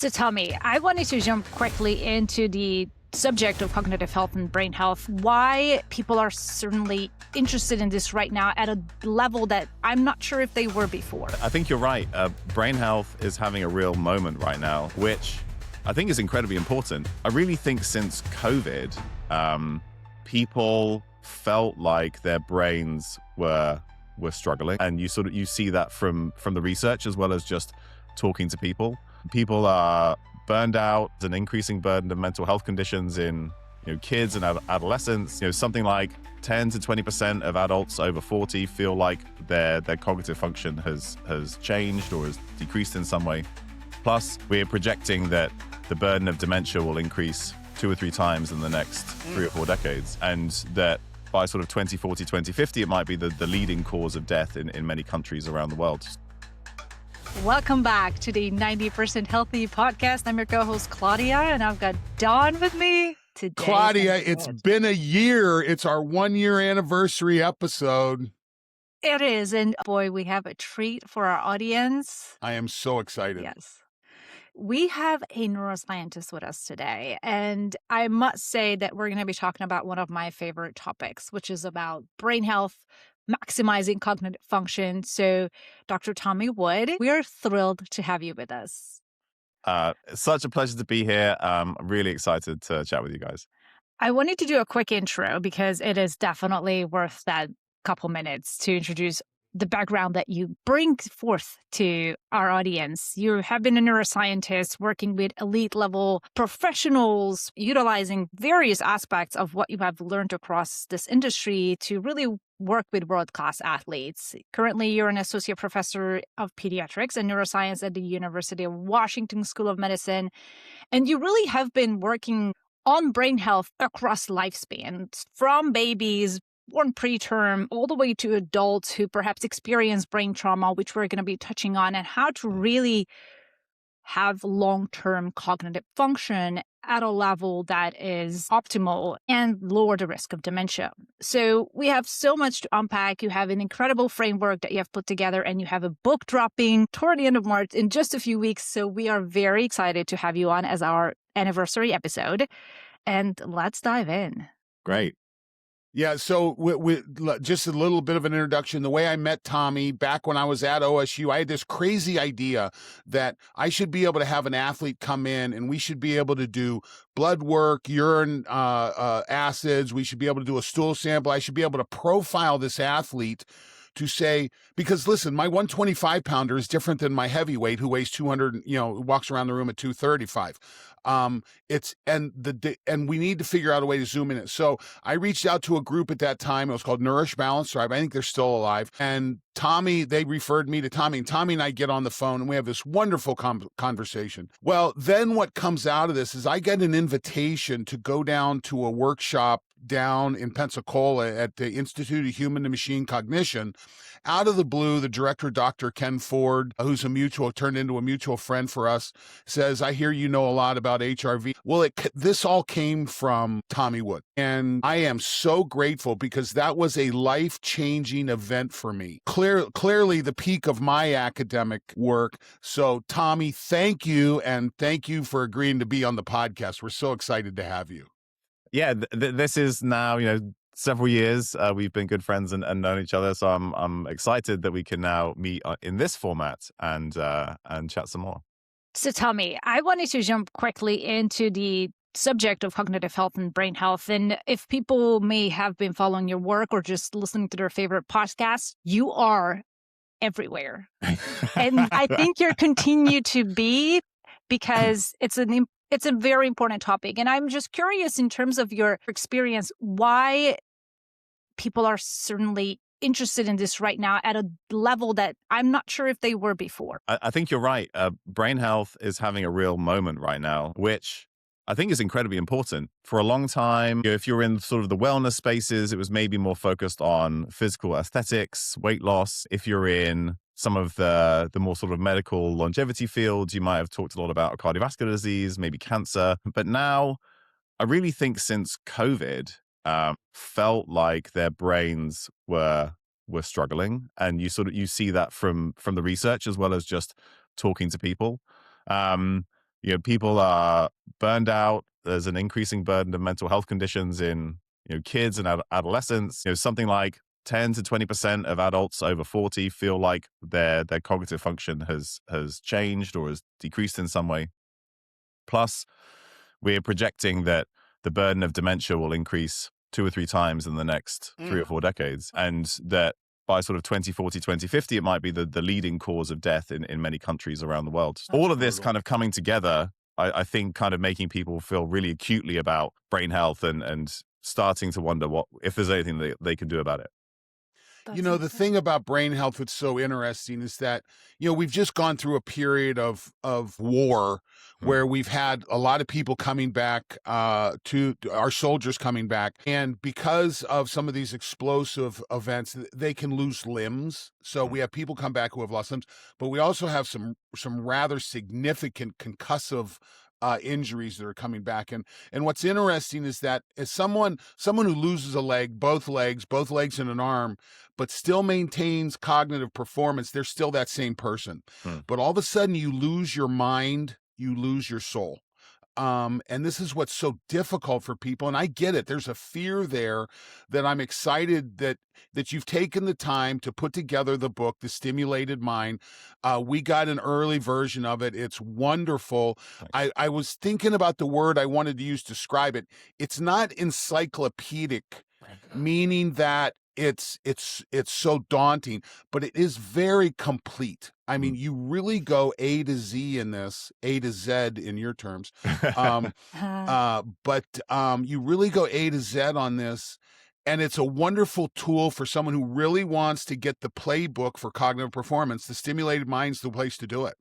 So tell me, I wanted to jump quickly into the subject of cognitive health and brain health. Why people are certainly interested in this right now at a level that I'm not sure if they were before. I think you're right. Brain health is having a real moment right now, which I think is incredibly important. I really think since COVID, people felt like their brains were struggling, and you see that from the research as well as just talking to people. People are burned out, an increasing burden of mental health conditions in kids and adolescents. Something like 10 to 20% of adults over 40 feel like their cognitive function has changed or has decreased in some way. Plus, we're projecting that the burden of dementia will increase 2 or 3 times in the next 3 or 4 decades, and that by sort of 2040, 2050, it might be the leading cause of death in many countries around the world. Welcome back to the 90% Healthy podcast. I'm your co-host, Claudia, and I've got Dawn with me today. Claudia, it's been a year. It's our 1-year anniversary episode. It is, and boy, we have a treat for our audience. I am so excited. Yes. We have a neuroscientist with us today, and I must say that we're going to be talking about one of my favorite topics, which is about brain health, maximizing cognitive function. So, Dr. Tommy Wood, we are thrilled to have you with us. It's such a pleasure to be here. I'm really excited to chat with you guys. I wanted to do a quick intro because it is definitely worth that couple minutes to introduce the background that you bring forth to our audience. You have been a neuroscientist working with elite level professionals, utilizing various aspects of what you have learned across this industry to really work with world-class athletes. Currently, you're an associate professor of pediatrics and neuroscience at the University of Washington School of Medicine. And you really have been working on brain health across lifespans, from babies born preterm all the way to adults who perhaps experience brain trauma, which we're going to be touching on, and how to really have long-term cognitive function at a level that is optimal and lower the risk of dementia. So we have so much to unpack. You have an incredible framework that you have put together, and you have a book dropping toward the end of March in just a few weeks. So we are very excited to have you on as our anniversary episode. And let's dive in. Great. Yeah, so just a little bit of an introduction. The way I met Tommy back when I was at OSU, I had this crazy idea that I should be able to have an athlete come in and we should be able to do blood work, urine acids. We should be able to do a stool sample. I should be able to profile this athlete to say, because listen, my 125 pounder is different than my heavyweight who weighs 200, walks around the room at 235. And we need to figure out a way to zoom in it. So I reached out to a group at that time. It was called Nourish Balance Thrive. I think they're still alive. And Tommy, they referred me to Tommy, and Tommy and I get on the phone and we have this wonderful conversation. Well, then what comes out of this is I get an invitation to go down to a workshop down in Pensacola at the Institute of Human and Machine Cognition. Out of the blue, the director, Dr. Ken Ford, who's turned into a mutual friend for us, says, I hear you know a lot about HRV. Well, this all came from Tommy Wood. And I am so grateful because that was a life-changing event for me. Clearly the peak of my academic work. So Tommy, thank you. And thank you for agreeing to be on the podcast. We're so excited to have you. Yeah, this is now, several years. We've been good friends and known each other. So I'm excited that we can now meet in this format and chat some more. So tell me, I wanted to jump quickly into the subject of cognitive health and brain health. And if people may have been following your work or just listening to their favorite podcasts, you are everywhere. And I think you're continue to be, because it's a very important topic. And I'm just curious, in terms of your experience, why people are certainly interested in this right now at a level that I'm not sure if they were before. I think you're right. Brain health is having a real moment right now, which I think is incredibly important. For a long time, if you're in sort of the wellness spaces, it was maybe more focused on physical aesthetics, weight loss. If you're in some of the more sort of medical longevity fields, you might have talked a lot about cardiovascular disease, maybe cancer. But now, I really think since COVID, felt like their brains were struggling, and you see that from the research as well as just talking to people. People are burned out. There's an increasing burden of mental health conditions in kids and adolescents. Something like 10 to 20% of adults over 40 feel like their cognitive function has changed or has decreased in some way. Plus, we're projecting that the burden of dementia will increase 2 or 3 times in the next 3 or 4 decades, and that by sort of 2040, 2050, it might be the leading cause of death in many countries around the world. That's all of this brutal. kind of coming together, I think, kind of making people feel really acutely about brain health and starting to wonder if there's anything they can do about it. The thing about brain health that's so interesting is that, we've just gone through a period of war where we've had a lot of people coming back, to our soldiers coming back. And because of some of these explosive events, they can lose limbs. So we have people come back who have lost limbs, but we also have some rather significant concussive injuries that are coming back. And what's interesting is that as someone who loses a leg, both legs and an arm, but still maintains cognitive performance, they're still that same person. But all of a sudden you lose your mind, you lose your soul. And this is what's so difficult for people. And I get it. There's a fear there that I'm excited that you've taken the time to put together the book, The Stimulated Mind. We got an early version of it. It's wonderful. I was thinking about the word I wanted to use to describe it. It's not encyclopedic, meaning that it's so daunting, but it is very complete. I mean, you really go A to Z in this, A to Z in your terms. But you really go A to Z on this. And it's a wonderful tool for someone who really wants to get the playbook for cognitive performance. The Stimulated Mind's the place to do it.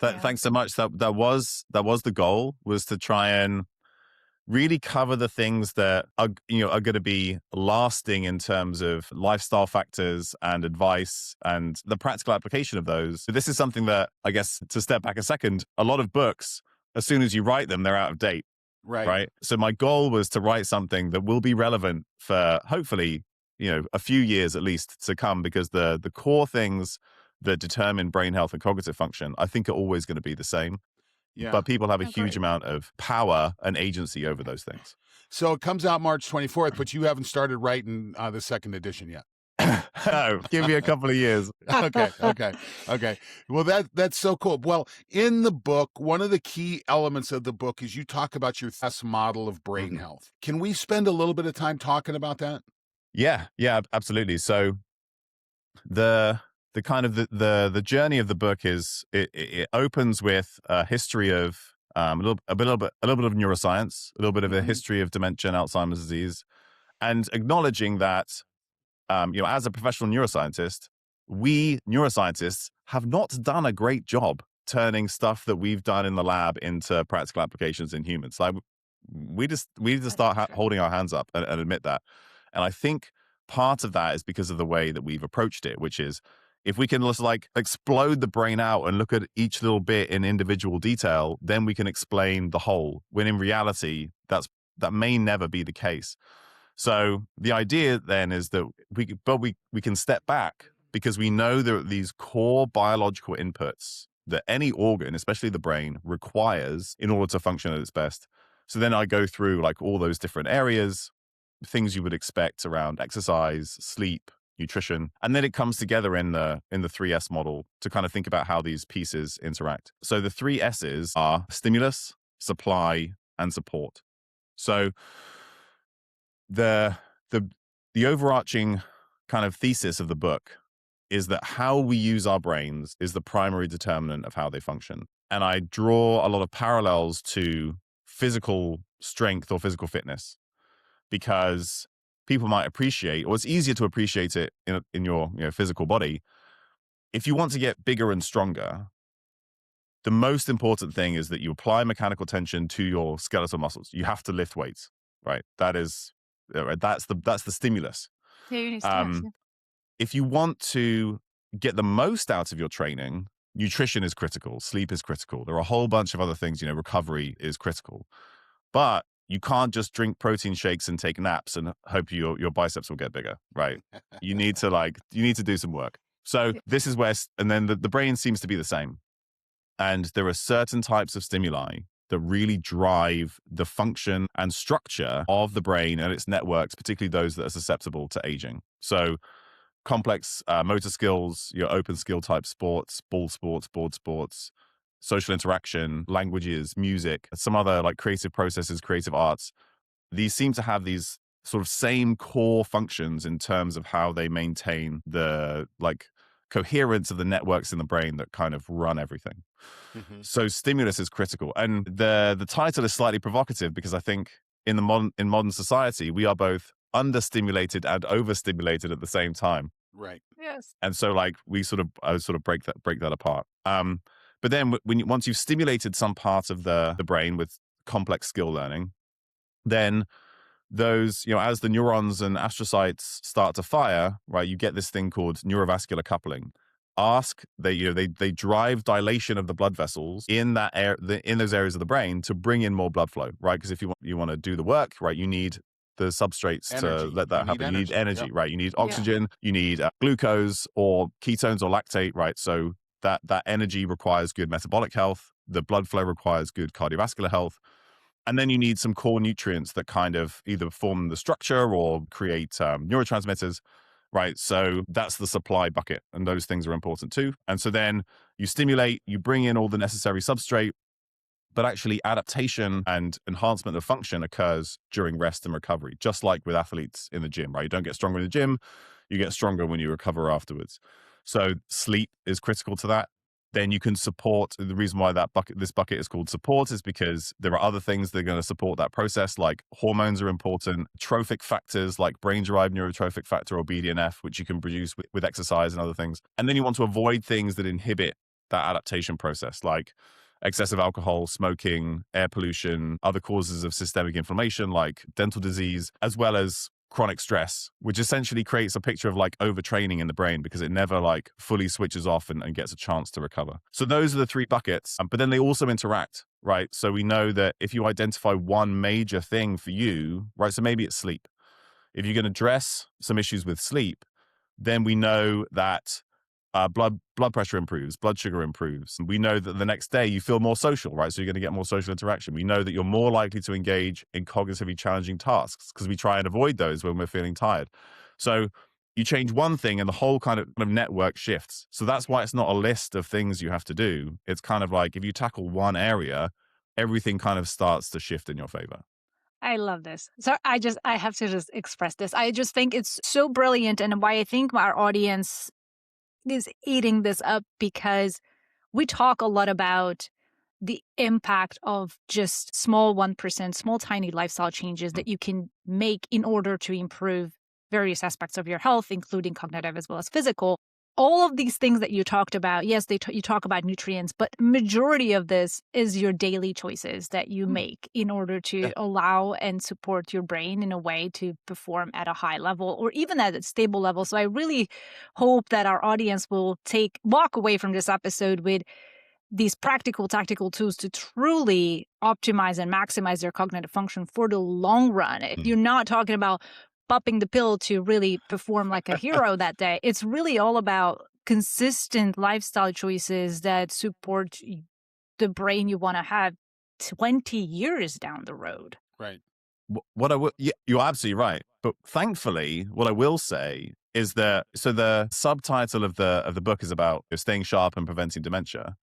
Thanks so much. That was the goal, was to try and really cover the things that are going to be lasting in terms of lifestyle factors and advice and the practical application of those. So this is something that, I guess, to step back a second, a lot of books, as soon as you write them, they're out of date. Right. So my goal was to write something that will be relevant for hopefully, a few years at least to come, because the core things that determine brain health and cognitive function, I think, are always going to be the same. Yeah. But people have a huge amount of power and agency over those things. So it comes out March 24th, but you haven't started writing the second edition yet. Oh, give me a couple of years. Okay. Well, that's so cool. Well, in the book, one of the key elements of the book is you talk about your TESS model of brain health. Can we spend a little bit of time talking about that? Yeah, absolutely. So the kind of the journey of the book is it opens with a history of a little bit of neuroscience, a little bit of a history of dementia and Alzheimer's disease, and acknowledging that as a professional neuroscientist, we neuroscientists have not done a great job turning stuff that we've done in the lab into practical applications in humans. Like we need to start holding our hands up and admit that. And I think part of that is because of the way that we've approached it, which is, if we can just explode the brain out and look at each little bit in individual detail, then we can explain the whole, when in reality, that may never be the case. So the idea then is that we can step back, because we know there are these core biological inputs that any organ, especially the brain, requires in order to function at its best. So then I go through all those different areas, things you would expect around exercise, sleep, nutrition, and then it comes together in the 3S model to kind of think about how these pieces interact. So the 3 S's are stimulus, supply, and support. So the overarching kind of thesis of the book is that how we use our brains is the primary determinant of how they function. And I draw a lot of parallels to physical strength or physical fitness, because people might appreciate, or it's easier to appreciate it in your physical body. If you want to get bigger and stronger, the most important thing is that you apply mechanical tension to your skeletal muscles. You have to lift weights, right? That's the stimulus. Yeah, you need stimulus, yeah. If you want to get the most out of your training, nutrition is critical, sleep is critical. There are a whole bunch of other things, recovery is critical. But you can't just drink protein shakes and take naps and hope your biceps will get bigger, right? You need to do some work. So this is where, and then the brain seems to be the same. And there are certain types of stimuli that really drive the function and structure of the brain and its networks, particularly those that are susceptible to aging. So complex motor skills, your open skill type sports, ball sports, board sports, social interaction, languages, music, some other like creative processes, creative arts. These seem to have these sort of same core functions in terms of how they maintain the like coherence of the networks in the brain that kind of run everything. Mm-hmm. So stimulus is critical. And the title is slightly provocative because I think in modern society, we are both understimulated and overstimulated at the same time. Right. Yes. And so like I sort of break that apart. But then once you've stimulated some part of the brain with complex skill learning, then those, as the neurons and astrocytes start to fire, right, you get this thing called neurovascular coupling. They drive dilation of the blood vessels in in those areas of the brain to bring in more blood flow, right? Because if you want to do the work, right, you need the substrates Energy. to let that happen. You need energy, Yep. right? You need oxygen, you need glucose or ketones or lactate, right? So that energy requires good metabolic health. The blood flow requires good cardiovascular health. And then you need some core nutrients that kind of either form the structure or create neurotransmitters, right? So that's the supply bucket, and those things are important too. And so then you stimulate, you bring in all the necessary substrate, but actually adaptation and enhancement of function occurs during rest and recovery, just like with athletes in the gym, right? You don't get stronger in the gym, you get stronger when you recover afterwards. So sleep is critical to that. Then you can support, the reason why this bucket is called support is because there are other things that are going to support that process, like hormones are important, trophic factors like brain-derived neurotrophic factor or BDNF, which you can produce with exercise and other things. And then you want to avoid things that inhibit that adaptation process, like excessive alcohol, smoking, air pollution, other causes of systemic inflammation like dental disease, as well as chronic stress, which essentially creates a picture of like overtraining in the brain because it never like fully switches off and gets a chance to recover. So those are the three buckets, but then they also interact, right? So we know that if you identify one major thing for you, right? So maybe it's sleep. If you're going to address some issues with sleep, then we know that blood pressure improves, blood sugar improves. We know that the next day you feel more social, right? So you're going to get more social interaction. We know that you're more likely to engage in cognitively challenging tasks because we try and avoid those when we're feeling tired. So you change one thing and the whole kind of network shifts. So that's why it's not a list of things you have to do. It's kind of like if you tackle one area, everything kind of starts to shift in your favor. I love this. So I have to just express this. I just think it's so brilliant, and why I think our audience is eating this up, because we talk a lot about the impact of just small 1%, small tiny lifestyle changes that you can make in order to improve various aspects of your health, including cognitive as well as physical. All of these things that you talked about, yes, you talk about nutrients, but majority of this is your daily choices that you make in order to allow and support your brain in a way to perform at a high level or even at a stable level. So I really hope that our audience will walk away from this episode with these practical, tactical tools to truly optimize and maximize their cognitive function for the long run. You're not talking about popping the pill to really perform like a hero that day. It's really all about consistent lifestyle choices that support the brain you want to have 20 years down the road. Right. You're absolutely right. But thankfully, what I will say is that, so the subtitle of the book is about staying sharp and preventing dementia.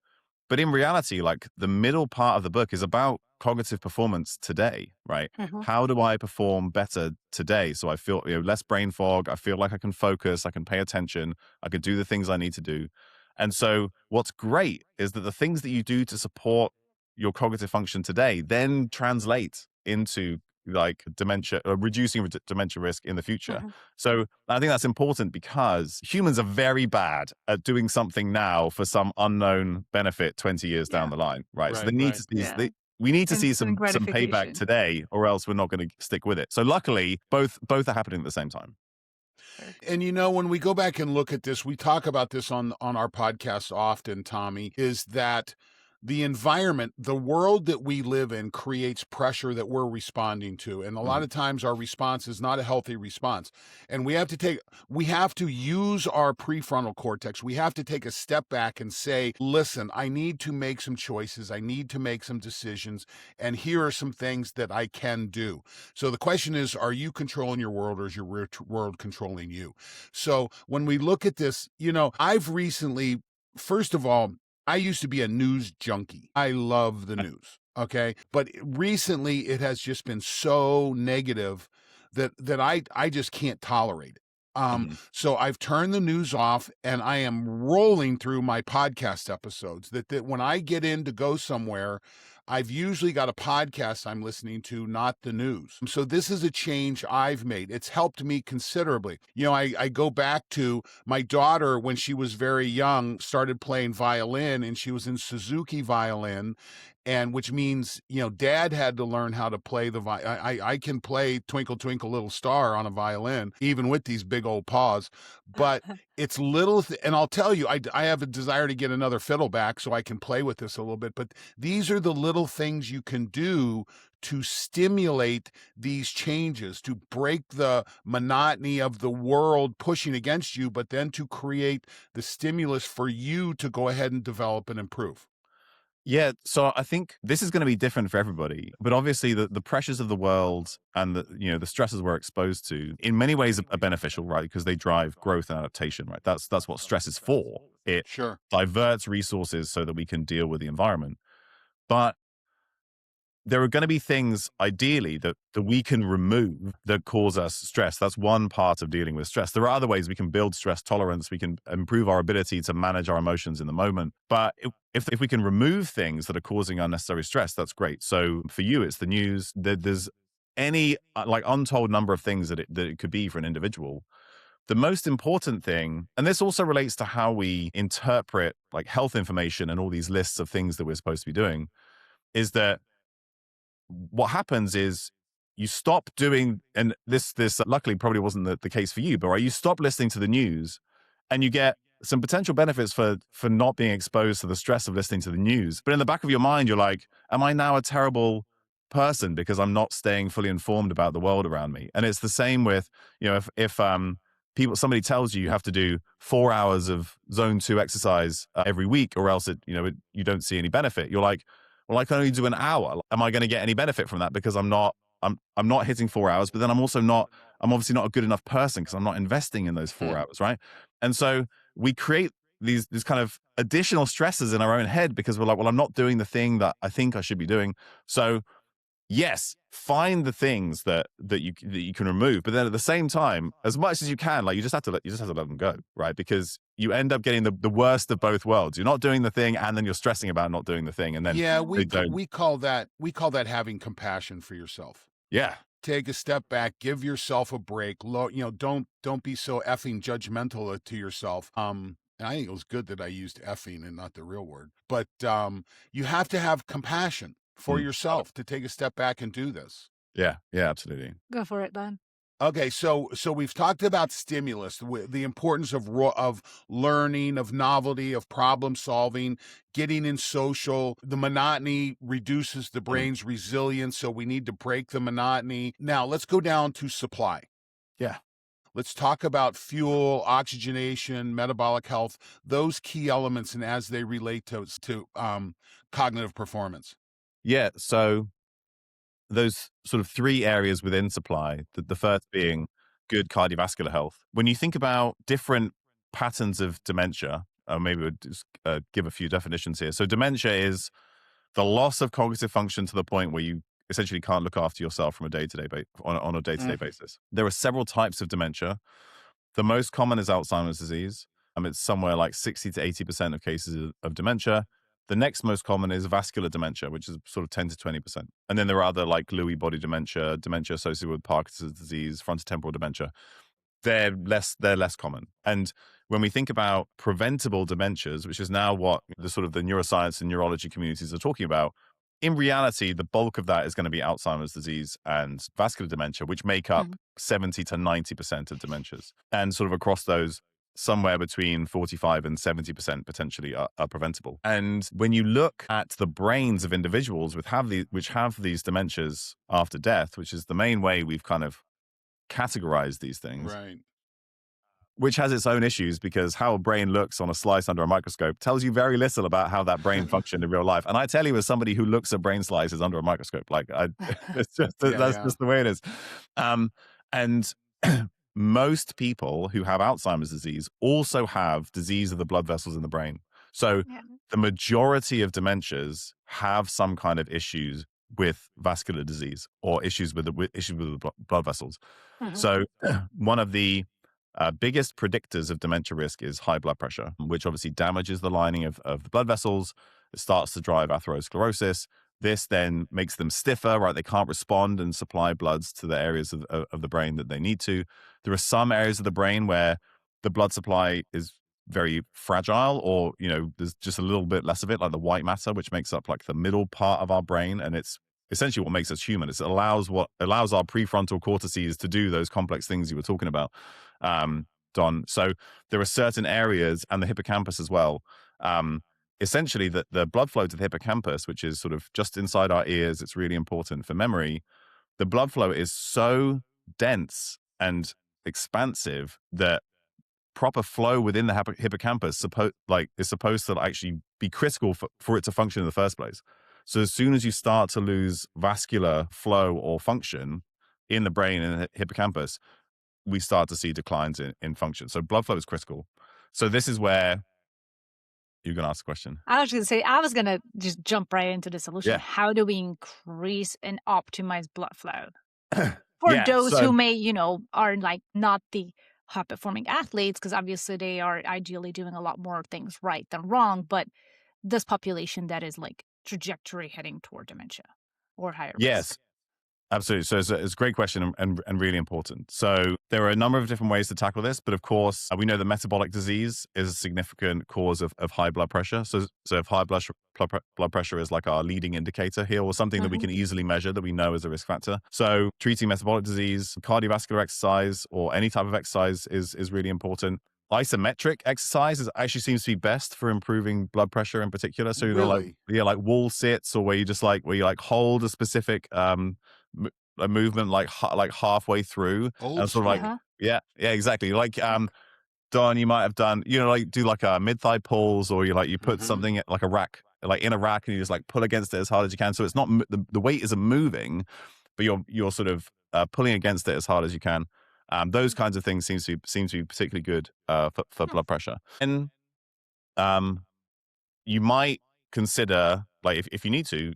But in reality, like the middle part of the book is about cognitive performance today, right? Mm-hmm. How do I perform better today? So I feel less brain fog. I feel like I can focus. I can pay attention. I can do the things I need to do. And so what's great is that the things that you do to support your cognitive function today then translate into like dementia, reducing dementia risk in the future. Mm-hmm. So I think that's important because humans are very bad at doing something now for some unknown benefit 20 years down the line, right? So they need to we need to see some payback today, or else we're not going to stick with it. So luckily, both are happening at the same time. And when we go back and look at this, we talk about this on our podcast often, Tommy, is that the environment, the world that we live in creates pressure that we're responding to. And a lot Mhm. of times our response is not a healthy response. And we have to use our prefrontal cortex. We have to take a step back and say, listen, I need to make some choices. I need to make some decisions. And here are some things that I can do. So the question is, are you controlling your world, or is your world controlling you? So when we look at this, I've recently, first of all, I used to be a news junkie. I love the news. Okay. But recently it has just been so negative that I just can't tolerate it. Mhm. So I've turned the news off and I am rolling through my podcast episodes that when I get in to go somewhere, I've usually got a podcast I'm listening to, not the news. So this is a change I've made. It's helped me considerably. I go back to my daughter when she was very young, started playing violin, and she was in Suzuki violin. And which means, dad had to learn how to play the violin. I can play Twinkle, Twinkle, Little Star on a violin, even with these big old paws. But it's and I'll tell you, I have a desire to get another fiddle back so I can play with this a little bit. But these are the little things you can do to stimulate these changes, to break the monotony of the world pushing against you, but then to create the stimulus for you to go ahead and develop and improve. Yeah, so I think this is going to be different for everybody, but obviously the pressures of the world and the stresses we're exposed to in many ways are beneficial, right? Because they drive growth and adaptation, right? That's what stress is for. It Sure. diverts resources so that we can deal with the environment. But there are going to be things ideally that we can remove that cause us stress. That's one part of dealing with stress. There are other ways we can build stress tolerance. We can improve our ability to manage our emotions in the moment. But if we can remove things that are causing unnecessary stress, that's great. So for you, it's the news. There's any like untold number of things that it could be for an individual. The most important thing, and this also relates to how we interpret like health information and all these lists of things that we're supposed to be doing, is that what happens is you stop doing, and this luckily probably wasn't the case for you, but right, you stop listening to the news and you get some potential benefits for not being exposed to the stress of listening to the news. But in the back of your mind, you're like, am I now a terrible person because I'm not staying fully informed about the world around me? And it's the same with, if somebody tells you have to do 4 hours of zone 2 exercise every week, or else you don't see any benefit. You're like, well, I can only do an hour. Am I going to get any benefit from that? Because I'm not hitting 4 hours, but then I'm obviously not a good enough person because I'm not investing in those 4 hours, right? And so we create these kind of additional stresses in our own head because we're like, well, I'm not doing the thing that I think I should be doing. So yes, find the things that you can remove, but then at the same time, as much as you can, like you just have to let them go, right? Because you end up getting the worst of both worlds. You're not doing the thing, and then you're stressing about not doing the thing, and then Yeah, they don't. we call that having compassion for yourself. Yeah, Take a step back, give yourself a break. Don't be so effing judgmental to yourself. And I think it was good that I used effing and not the real word. But you have to have compassion for Mm. yourself to take a step back and do this. Yeah, absolutely. Go for it, then. Okay, so we've talked about stimulus, the importance of learning, of novelty, of problem solving, getting in social. The monotony reduces the Mm. brain's resilience, so we need to break the monotony. Now, let's go down to supply. Yeah. Let's talk about fuel, oxygenation, metabolic health, those key elements, and as they relate to cognitive performance. Yeah, so those sort of 3 areas within supply, the first being good cardiovascular health. When you think about different patterns of dementia, maybe we'll just give a few definitions here. So dementia is the loss of cognitive function to the point where you essentially can't look after yourself from a day-to-day on a day-to-day basis. There are several types of dementia. The most common is Alzheimer's disease. It's somewhere like 60 to 80% of cases of dementia. The next most common is vascular dementia, which is sort of 10 to 20%. And then there are other like Lewy body dementia, dementia associated with Parkinson's disease, frontotemporal dementia. They're less common. And when we think about preventable dementias, which is now what the sort of the neuroscience and neurology communities are talking about, in reality, the bulk of that is going to be Alzheimer's disease and vascular dementia, which make up 70 to 90% of dementias. And sort of across those, somewhere between 45 and 70% potentially are preventable. And when you look at the brains of individuals which have these dementias after death, which is the main way we've kind of categorized these things, Right. which has its own issues, because how a brain looks on a slice under a microscope tells you very little about how that brain functioned in real life. And I tell you, as somebody who looks at brain slices under a microscope, it's just that's just the way it is. And most people who have Alzheimer's disease also have disease of the blood vessels in the brain. So the majority of dementias have some kind of issues with vascular disease or issues with the blood vessels. So one of the biggest predictors of dementia risk is high blood pressure, which obviously damages the lining of the blood vessels. It starts to drive atherosclerosis. This then makes them stiffer, right? They can't respond and supply bloods to the areas of the brain that they need to. There are some areas of the brain where the blood supply is very fragile, or, there's just a little bit less of it, like the white matter, which makes up like the middle part of our brain. And it's essentially what makes us human. It allows our prefrontal cortices to do those complex things you were talking about, Don. So there are certain areas, and the hippocampus as well, essentially the blood flow to the hippocampus, which is sort of just inside our ears, it's really important for memory. The blood flow is so dense and expansive that proper flow within the hippocampus is supposed to actually be critical for it to function in the first place. So as soon as you start to lose vascular flow or function in the brain and the hippocampus, we start to see declines in function. So blood flow is critical. So this is where you're going to ask a question. I was going to say, I was going to just jump right into the solution. Yeah. How do we increase and optimize blood flow for those who may, are like not the high performing athletes, because obviously they are ideally doing a lot more things right than wrong, but this population that is like trajectory heading toward dementia or higher risk? Absolutely. So it's a great question and really important. So there are a number of different ways to tackle this, but of course, we know that metabolic disease is a significant cause of high blood pressure. So if high blood pressure is like our leading indicator here, or something that we can easily measure that we know is a risk factor. So treating metabolic disease, cardiovascular exercise, or any type of exercise is really important. Isometric exercise actually seems to be best for improving blood pressure in particular. So Really? like wall sits, or where you hold a specific a movement like halfway through, Old sort of school. yeah, exactly. Like Don, you might have done, like do like a mid-thigh pulls, or you put something like a rack, like in a rack, and you just like pull against it as hard as you can. So it's not the weight isn't moving, but you're sort of pulling against it as hard as you can. Those kinds of things seem to be particularly good for blood pressure. And you might consider, like, if you need to,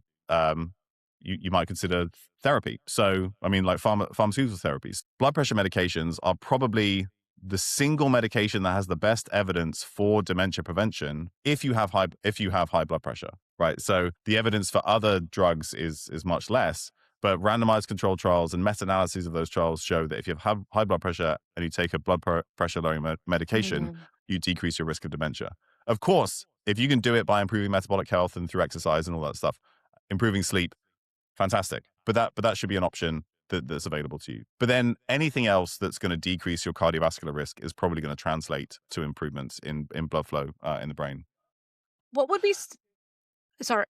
you might consider therapy. So, I mean, like pharmaceutical therapies. Blood pressure medications are probably the single medication that has the best evidence for dementia prevention if you have high blood pressure, right? So the evidence for other drugs is much less, but randomized controlled trials and meta-analyses of those trials show that if you have high blood pressure and you take a blood pressure lowering medication, you decrease your risk of dementia. Of course, if you can do it by improving metabolic health and through exercise and all that stuff, improving sleep, fantastic. But that should be an option that's available to you. But then anything else that's going to decrease your cardiovascular risk is probably going to translate to improvements in blood flow in the brain. What would be sorry.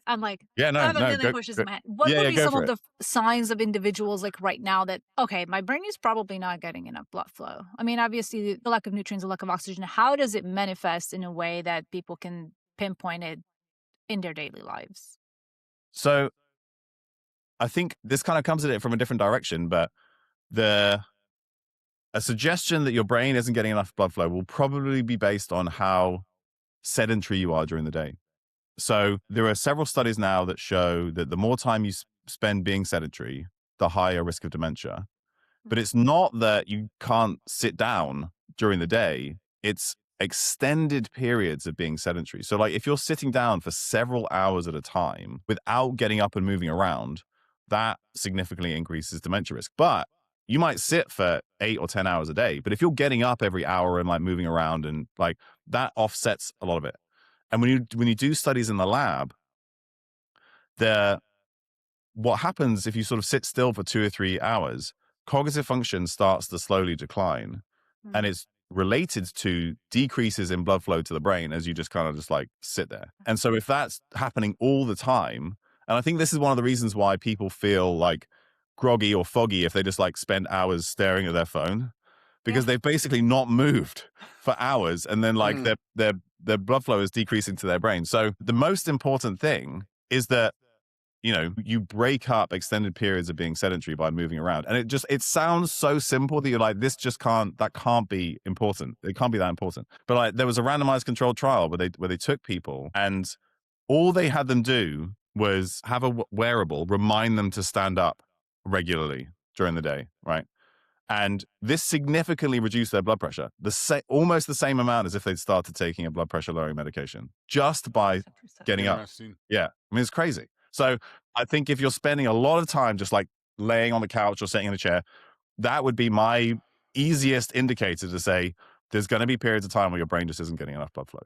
I'm like, I have a million questions in my head. What would be some of the signs of individuals like right now that, okay, my brain is probably not getting enough blood flow? I mean, obviously the lack of nutrients, the lack of oxygen, how does it manifest in a way that people can pinpoint it in their daily lives? So I think this kind of comes at it from a different direction, but a suggestion that your brain isn't getting enough blood flow will probably be based on how sedentary you are during the day. So there are several studies now that show that the more time you spend being sedentary, the higher risk of dementia. But it's not that you can't sit down during the day. It's extended periods of being sedentary. So like if you're sitting down for several hours at a time without getting up and moving around, that significantly increases dementia risk. But you might sit for 8 or 10 hours a day. But if you're getting up every hour and like moving around, and like that offsets a lot of it. And when you do studies in the lab, what happens if you sort of sit still for 2 or 3 hours, cognitive function starts to slowly decline. And it's related to decreases in blood flow to the brain as you just kind of just like sit there. And so if that's happening all the time, and I think this is one of the reasons why people feel like groggy or foggy if they just like spend hours staring at their phone, because they've basically not moved for hours, and then like their blood flow is decreasing to their brain. So the most important thing is that, you know, you break up extended periods of being sedentary by moving around. And it sounds so simple that you're like, that can't be important. It can't be that important. But like, there was a randomized controlled trial where they took people and all they had them do was have a wearable remind them to stand up regularly during the day, right? And this significantly reduced their blood pressure, almost the same amount as if they'd started taking a blood pressure lowering medication just by getting up. Yeah, I mean, it's crazy. So I think if you're spending a lot of time just like laying on the couch or sitting in a chair, that would be my easiest indicator to say there's going to be periods of time where your brain just isn't getting enough blood flow.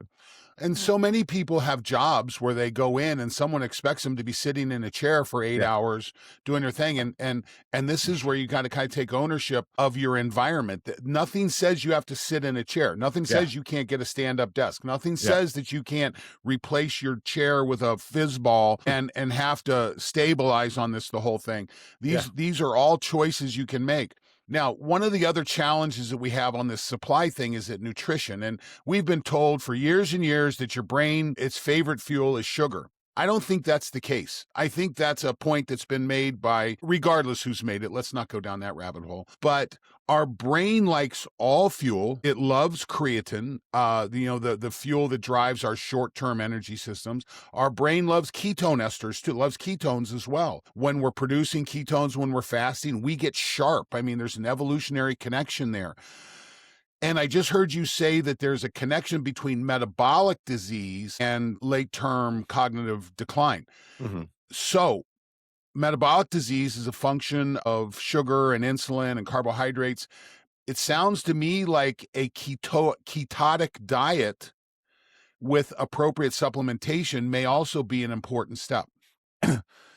And so many people have jobs where they go in and someone expects them to be sitting in a chair for 8 hours doing their thing. And this is where you got to kind of take ownership of your environment. Nothing says you have to sit in a chair. Nothing says you can't get a stand-up desk. Nothing says that you can't replace your chair with a fizz ball and have to stabilize on this, the whole thing. These are all choices you can make. Now, one of the other challenges that we have on this supply thing is that nutrition, and we've been told for years and years that your brain, its favorite fuel is sugar. I don't think that's the case. I think that's a point that's been made by, regardless who's made it, let's not go down that rabbit hole, but our brain likes all fuel. It loves creatine, the fuel that drives our short-term energy systems. Our brain loves ketone esters too, loves ketones as well. When we're producing ketones, when we're fasting, we get sharp. I mean, there's an evolutionary connection there. And I just heard you say that there's a connection between metabolic disease and late-term cognitive decline. Mm-hmm. So metabolic disease is a function of sugar and insulin and carbohydrates. It sounds to me like a ketotic diet with appropriate supplementation may also be an important step.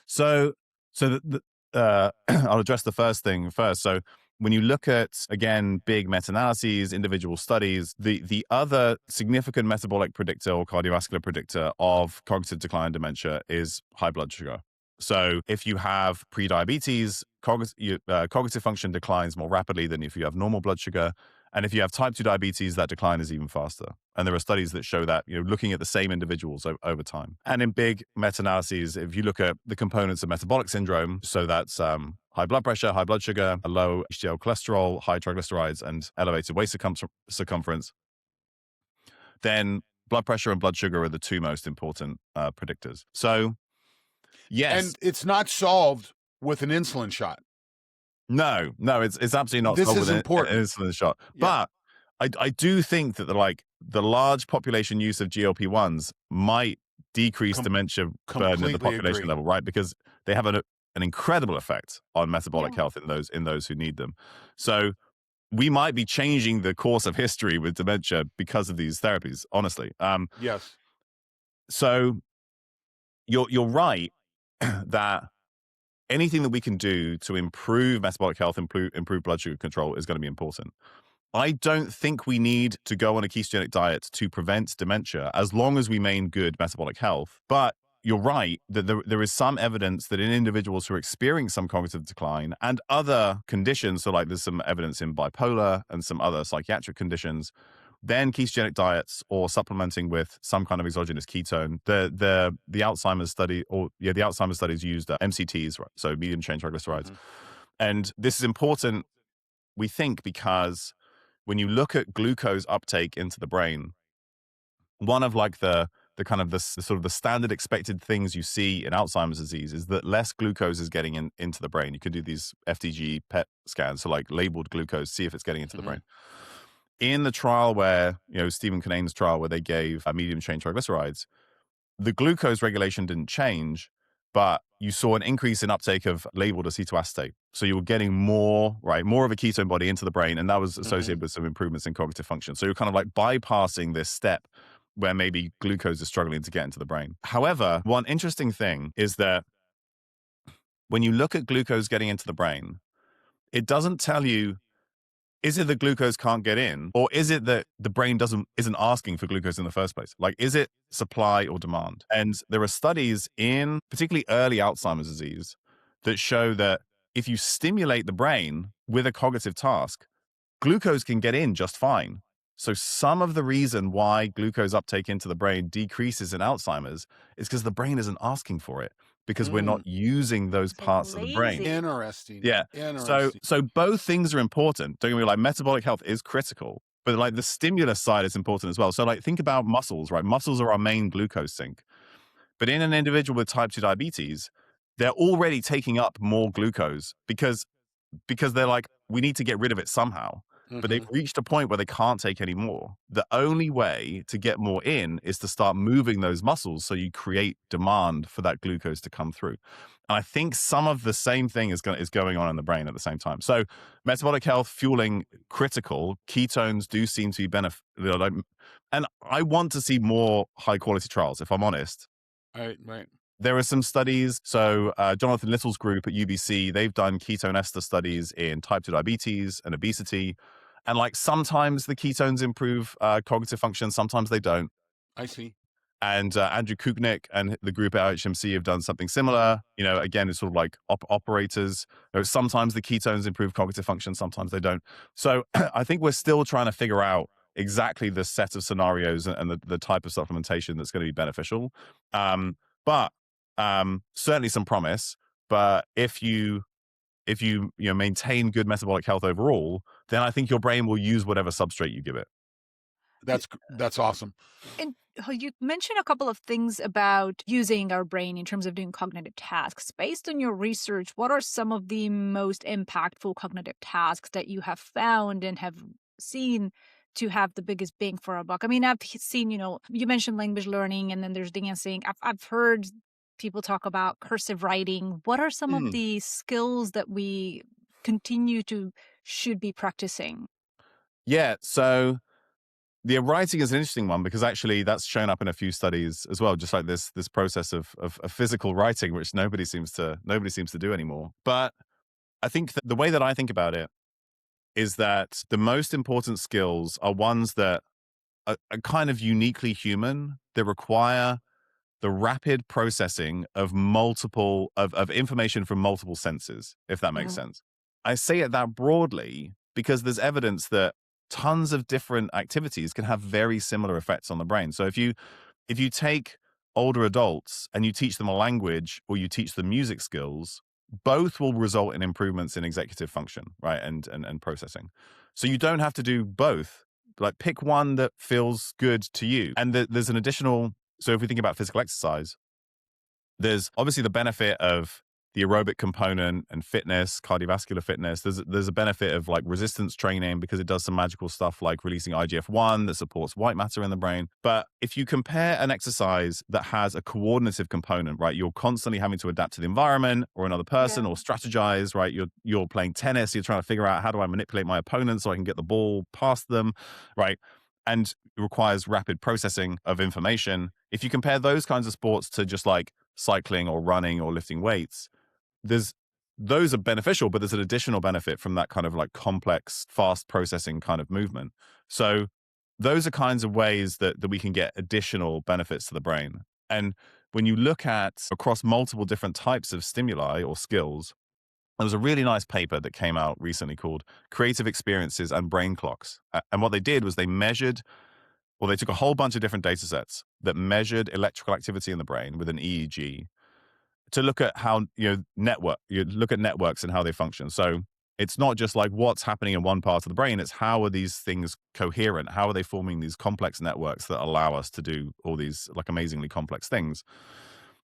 So I'll address the first thing first. So when you look at, again, big meta-analyses, individual studies, the other significant metabolic predictor or cardiovascular predictor of cognitive decline and dementia is high blood sugar. So if you have prediabetes, cognitive function declines more rapidly than if you have normal blood sugar. And if you have type 2 diabetes, that decline is even faster. And there are studies that show that, looking at the same individuals over time. And in big meta-analyses, if you look at the components of metabolic syndrome, so that's high blood pressure, high blood sugar, a low HDL cholesterol, high triglycerides, and elevated waist circumference, then blood pressure and blood sugar are the two most important predictors. So, yes. And it's not solved with an insulin shot. No, it's absolutely not. This is important. An insulin shot, but I do think that the large population use of GLP-1s might decrease dementia burden at the population level, right? Because they have an incredible effect on metabolic health in those who need them. So we might be changing the course of history with dementia because of these therapies. Honestly, yes. So you're right that anything that we can do to improve metabolic health, improve blood sugar control is going to be important. I don't think we need to go on a ketogenic diet to prevent dementia as long as we maintain good metabolic health. But you're right that there is some evidence that in individuals who are experiencing some cognitive decline and other conditions, so like there's some evidence in bipolar and some other psychiatric conditions, then ketogenic diets or supplementing with some kind of exogenous ketone. The Alzheimer's study, the Alzheimer's studies used MCTs, right? So medium chain triglycerides. Mm-hmm. And this is important, we think, because when you look at glucose uptake into the brain, one of like the kind of the sort of the standard expected things you see in Alzheimer's disease is that less glucose is getting into the brain. You can do these FDG PET scans, so like labeled glucose, see if it's getting into the brain. In the trial where, Stephen Kinane's trial where they gave medium chain triglycerides, the glucose regulation didn't change, but you saw an increase in uptake of labeled acetoacetate. So you were getting more of a ketone body into the brain, and that was associated with some improvements in cognitive function. So you're kind of like bypassing this step where maybe glucose is struggling to get into the brain. However, one interesting thing is that when you look at glucose getting into the brain, it doesn't tell you is it that glucose can't get in, or is it that the brain isn't asking for glucose in the first place? Like, is it supply or demand? And there are studies in particularly early Alzheimer's disease that show that if you stimulate the brain with a cognitive task, glucose can get in just fine. So some of the reason why glucose uptake into the brain decreases in Alzheimer's is because the brain isn't asking for it, because we're not using those So parts of the brain. lazy. Interesting. Yeah. So both things are important. Don't get me wrong, like metabolic health is critical, but like the stimulus side is important as well. So like think about muscles, right? Muscles are our main glucose sink. But in an individual with type 2 diabetes, they're already taking up more glucose because they're like, we need to get rid of it somehow. But they've reached a point where they can't take any more. The only way to get more in is to start moving those muscles so you create demand for that glucose to come through. And I think some of the same thing is going on in the brain at the same time. So metabolic health, fueling, critical. Ketones do seem to be beneficial. And I want to see more high quality trials, if I'm honest. Right. There are some studies. So Jonathan Little's group at UBC, they've done ketone ester studies in type 2 diabetes and obesity. And like sometimes the ketones improve cognitive function, sometimes they don't. I see. And Andrew Kuknick and the group at HMC have done something similar. You know, again, it's sort of like operators. You know, sometimes the ketones improve cognitive function, sometimes they don't. So I think we're still trying to figure out exactly the set of scenarios and the type of supplementation that's going to be beneficial. But certainly some promise. But if you maintain good metabolic health overall, then I think your brain will use whatever substrate you give it. That's awesome. And you mentioned a couple of things about using our brain in terms of doing cognitive tasks. Based on your research, what are some of the most impactful cognitive tasks that you have found and have seen to have the biggest bang for our buck? I mean, I've seen, you mentioned language learning, and then there's dancing. I've heard people talk about cursive writing. What are some of the skills that we should be practicing? Yeah. So the writing is an interesting one because actually that's shown up in a few studies as well, just like this process of physical writing, which nobody seems to do anymore. But I think that the way that I think about it is that the most important skills are ones that are kind of uniquely human, that require the rapid processing of multiple of information from multiple senses, if that makes sense. I say it that broadly because there's evidence that tons of different activities can have very similar effects on the brain. So if you take older adults and you teach them a language or you teach them music skills, both will result in improvements in executive function, right? And processing. So you don't have to do both. Like pick one that feels good to you. And there's an additional, so if we think about physical exercise, there's obviously the benefit of the aerobic component and fitness, cardiovascular fitness. There's a benefit of like resistance training because it does some magical stuff like releasing IGF-1 that supports white matter in the brain. But if you compare an exercise that has a coordinative component, right, you're constantly having to adapt to the environment or another person or strategize, right? You're playing tennis, you're trying to figure out how do I manipulate my opponent so I can get the ball past them, right? And it requires rapid processing of information. If you compare those kinds of sports to just like cycling or running or lifting weights, those are beneficial, but there's an additional benefit from that kind of like complex, fast processing kind of movement. So those are kinds of ways that we can get additional benefits to the brain. And when you look at across multiple different types of stimuli or skills, there was a really nice paper that came out recently called Creative Experiences and Brain Clocks. And what they did was they took a whole bunch of different data sets that measured electrical activity in the brain with an EEG to look at how, you look at networks and how they function. So it's not just like what's happening in one part of the brain, it's how are these things coherent? How are they forming these complex networks that allow us to do all these like amazingly complex things?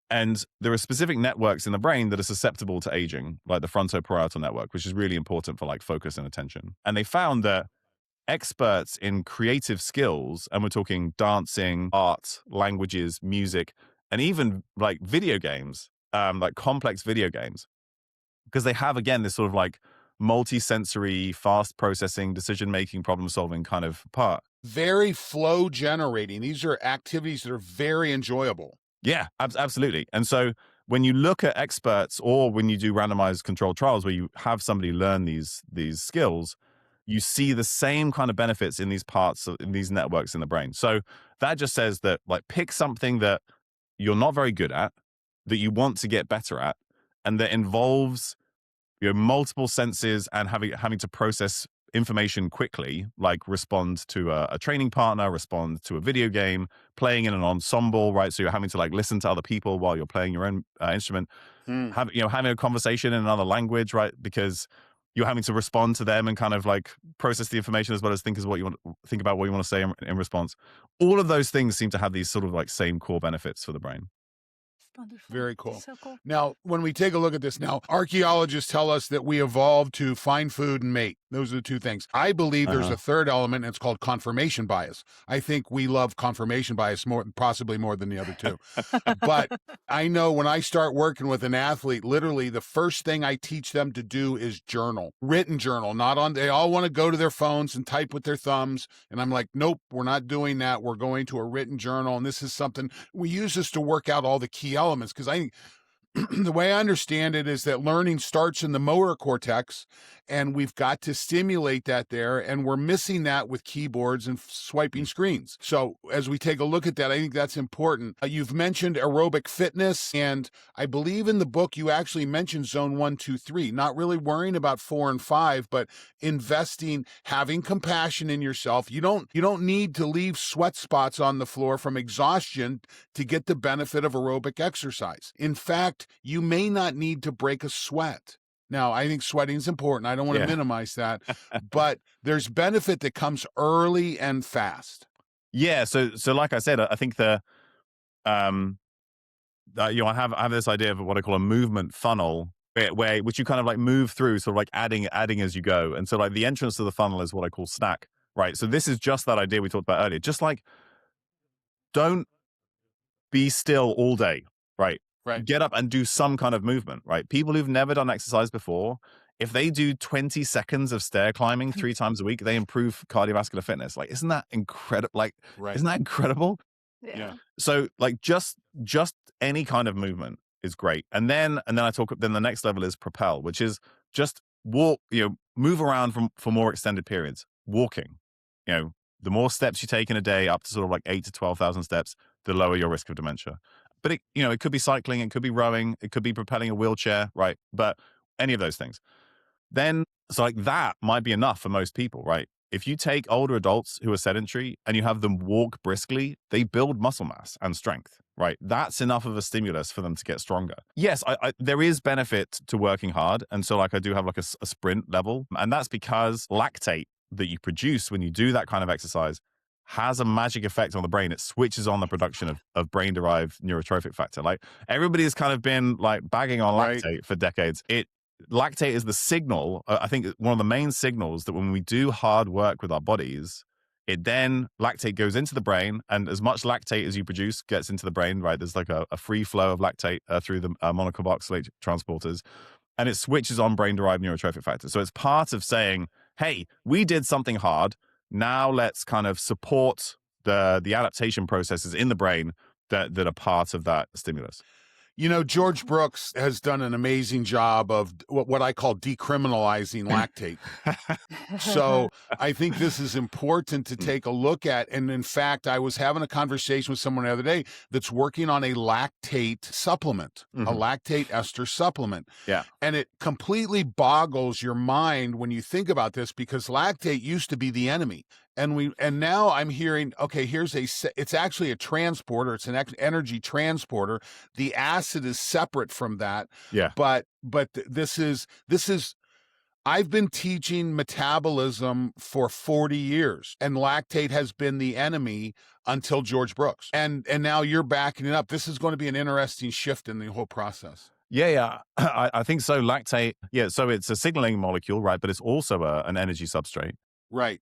And there are specific networks in the brain that are susceptible to aging, like the frontoparietal network, which is really important for like focus and attention. And they found that experts in creative skills, and we're talking dancing, art, languages, music, and even like video games, like complex video games, because they have, again, this sort of like multi-sensory, fast processing, decision-making, problem-solving kind of part. Very flow generating. These are activities that are very enjoyable. Yeah, absolutely. And so when you look at experts or when you do randomized controlled trials where you have somebody learn these skills, you see the same kind of benefits in in these networks in the brain. So that just says that, like, pick something that you're not very good at, that you want to get better at, and that involves, multiple senses and having to process information quickly, like respond to a training partner, respond to a video game, playing in an ensemble, right? So you're having to, like, listen to other people while you're playing your own instrument, Hmm. having a conversation in another language, right? Because you're having to respond to them and kind of like process the information as well as think about what you want to say in response. All of those things seem to have these sort of like same core benefits for the brain. Wonderful. Very cool. So cool. Now, when we take a look at this now, archaeologists tell us that we evolved to find food and mate. Those are the two things. I believe there's a third element, and it's called confirmation bias. I think we love confirmation bias possibly more than the other two. But I know when I start working with an athlete, literally the first thing I teach them to do is journal, written journal, they all want to go to their phones and type with their thumbs. And I'm like, nope, we're not doing that. We're going to a written journal. And this is something we use this to work out all the key elements, because I think the way I understand it is that learning starts in the motor cortex, and we've got to stimulate that there, and we're missing that with keyboards and swiping screens. So as we take a look at that, I think that's important. You've mentioned aerobic fitness, and I believe in the book you actually mentioned zone 1, 2, 3, not really worrying about 4 and 5, but investing, having compassion in yourself. You don't need to leave sweat spots on the floor from exhaustion to get the benefit of aerobic exercise. In fact, you may not need to break a sweat. Now, I think sweating is important. I don't want to minimize that, but there's benefit that comes early and fast. Yeah. So like I said, I think I have this idea of what I call a movement funnel, which you kind of like move through, sort of like adding as you go. And so like the entrance to the funnel is what I call snack, right? So this is just that idea we talked about earlier. Just like, don't be still all day, right? Right. Get up and do some kind of movement, right? People who've never done exercise before, if they do 20 seconds of stair climbing 3 times a week, they improve cardiovascular fitness. Like, isn't that incredible? Like, isn't that incredible? Yeah. So like just any kind of movement is great. And then the next level is propel, which is just walk, move around for more extended periods. Walking, the more steps you take in a day, up to sort of like 8 to 12,000 steps, the lower your risk of dementia. But it could be cycling, it could be rowing, it could be propelling a wheelchair, right? But any of those things. Then, so like that might be enough for most people, right? If you take older adults who are sedentary and you have them walk briskly, they build muscle mass and strength, right? That's enough of a stimulus for them to get stronger. Yes, there is benefit to working hard. And so like I do have like a sprint level. And that's because lactate that you produce when you do that kind of exercise has a magic effect on the brain. It switches on the production of brain-derived neurotrophic factor. Like, everybody has kind of been like bagging on lactate for decades. Lactate is the signal. I think one of the main signals that when we do hard work with our bodies, lactate goes into the brain, and as much lactate as you produce gets into the brain, right? There's like a free flow of lactate through the monocarboxylate transporters, and it switches on brain-derived neurotrophic factor. So it's part of saying, hey, we did something hard. Now let's kind of support the adaptation processes in the brain that are part of that stimulus. George Brooks has done an amazing job of what I call decriminalizing lactate. So I think this is important to take a look at. And in fact, I was having a conversation with someone the other day that's working on a lactate supplement, a lactate ester supplement. Yeah. And it completely boggles your mind when you think about this, because lactate used to be the enemy. And now I'm hearing, okay, it's actually a transporter. It's an energy transporter. The acid is separate from that. Yeah. But this is, I've been teaching metabolism for 40 years, and lactate has been the enemy until George Brooks. And now you're backing it up. This is going to be an interesting shift in the whole process. Yeah. I think so. Lactate. Yeah. So it's a signaling molecule, right? But it's also an energy substrate. Right.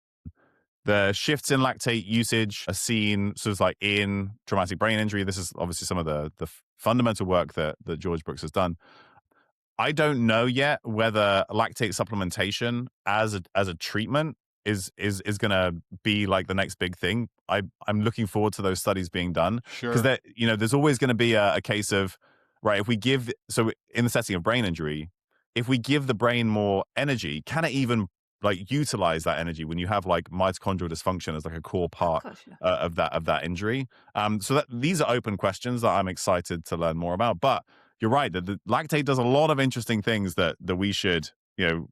The shifts in lactate usage are seen sort of like in traumatic brain injury. This is obviously some of the fundamental work that George Brooks has done. I don't know yet whether lactate supplementation as a treatment is going to be like the next big thing. I'm looking forward to those studies being done. Sure. Because there's always going to be a case of, right, if we give, so in the setting of brain injury, if we give the brain more energy, can it even like utilize that energy when you have like mitochondrial dysfunction as like a core Of part course, yeah. of that injury. So that these are open questions that I'm excited to learn more about. But you're right that the lactate does a lot of interesting things that we should,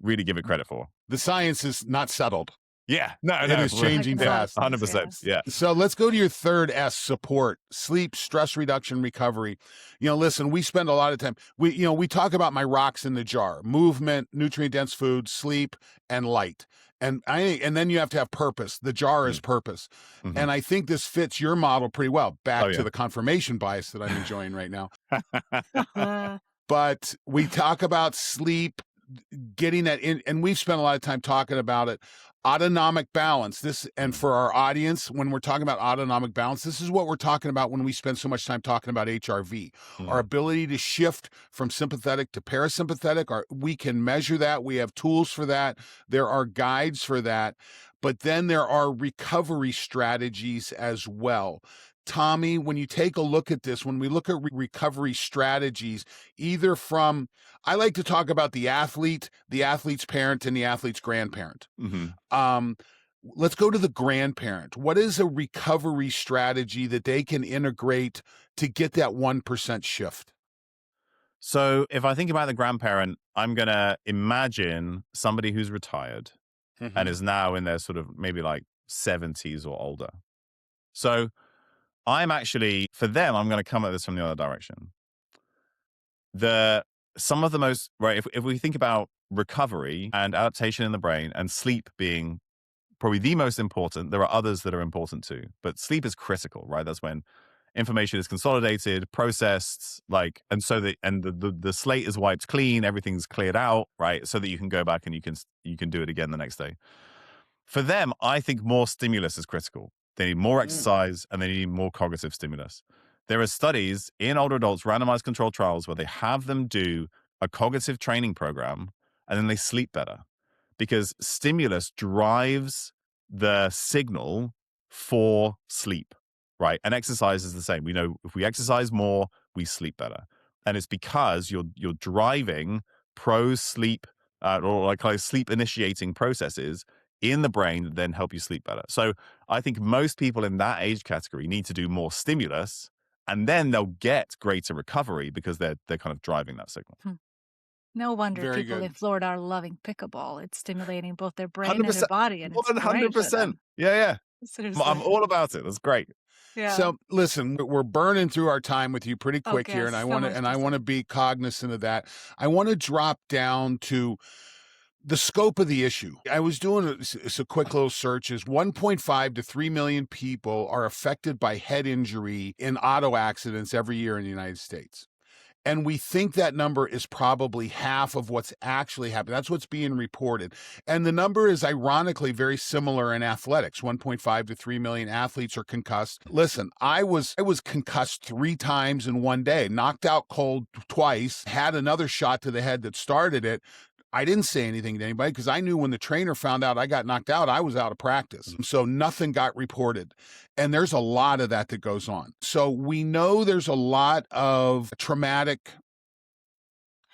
really give it credit for. The science is not settled. Yeah, no, It is Like changing in a lot of fast. things, 100%. yes. Yeah. So let's go to your third S, support, sleep, stress reduction, recovery. Listen, we spend a lot of time. We talk about my rocks in the jar: movement, nutrient dense food, sleep, and light. And then you have to have purpose. The jar is purpose. Mhm. And I think this fits your model pretty well. Back Oh, to yeah. the confirmation bias that I'm enjoying right now. Uh, But we talk about sleep, getting that in, and we've spent a lot of time talking about it. Autonomic balance. And for our audience, when we're talking about autonomic balance, this is what we're talking about when we spend so much time talking about HRV. Our ability to shift from sympathetic to parasympathetic. We can measure that. We have tools for that. There are guides for that. But then there are recovery strategies as well. Tommy, when you take a look at this, when we look at recovery strategies, either from, I like to talk about the athlete, the athlete's parent, and the athlete's grandparent. Let's go to the grandparent. What is a recovery strategy that they can integrate to get that 1% shift? So if I think about the grandparent, I'm going to imagine somebody who's retired and is now in their sort of maybe like 70s or older. So I'm actually, for them, I'm going to come at this from the other direction. Some of the most, right, if we think about recovery and adaptation in the brain and sleep being probably the most important, there are others that are important too, but sleep is critical, right? That's when information is consolidated, processed, and so the slate is wiped clean, everything's cleared out, right? So that you can go back and you can do it again the next day. For them, I think more stimulus is critical. They need more exercise and they need more cognitive stimulus. There are studies in older adults, randomized controlled trials, where they have them do a cognitive training program and then they sleep better because stimulus drives the signal for sleep, right? And exercise is the same. We know if we exercise more, we sleep better. And it's because you're driving pro-sleep or like sleep initiating processes in the brain that then help you sleep better. So I think most people in that age category need to do more stimulus, and then they'll get greater recovery because they're kind of driving that signal. No wonder Very people good. in Florida are loving pickleball. It's stimulating both their brain and their 100%. body, and it's great for 100%. them. Yeah. Seriously. I'm all about it. That's great. Yeah. So listen, we're burning through our time with you pretty quick here, and yes, I so want much to to say. be cognizant of that. I want to drop down to the scope of the issue. I was doing a quick little search. Is 1.5 to 3 million people are affected by head injury in auto accidents every year in the United States. And we think that number is probably half of what's actually happening. That's what's being reported. And the number is ironically very similar in athletics. 1.5 to 3 million athletes are concussed. Listen, I was concussed 3 times in one day, knocked out cold twice, had another shot to the head that started it. I didn't say anything to anybody because I knew when the trainer found out I got knocked out, I was out of practice. So nothing got reported. And there's a lot of that goes on. So we know there's a lot of traumatic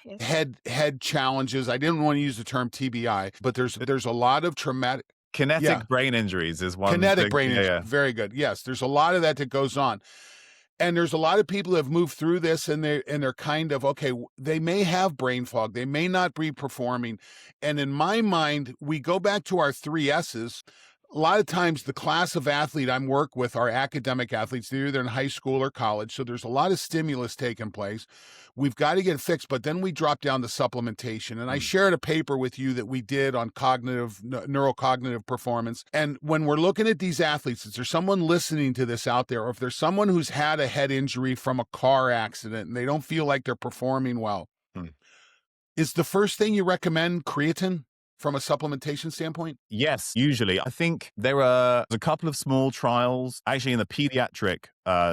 Yes. head challenges. I didn't want to use the term TBI, but there's a lot of traumatic Kinetic brain injuries is one. kinetic big, brain injury. Yeah. Very good. Yes, there's a lot of that goes on. And there's a lot of people who have moved through this and they're kind of, okay, they may have brain fog. They may not be performing. And in my mind, we go back to our 3 S's. A lot of times the class of athlete I'm work with are academic athletes. They're either in high school or college. So there's a lot of stimulus taking place. We've got to get it fixed, but then we drop down to supplementation. And I shared a paper with you that we did on neurocognitive performance. And when we're looking at these athletes, is there someone listening to this out there? Or if there's someone who's had a head injury from a car accident and they don't feel like they're performing well, is the first thing you recommend creatine from a supplementation standpoint? Yes, usually. I think there are a couple of small trials actually in the pediatric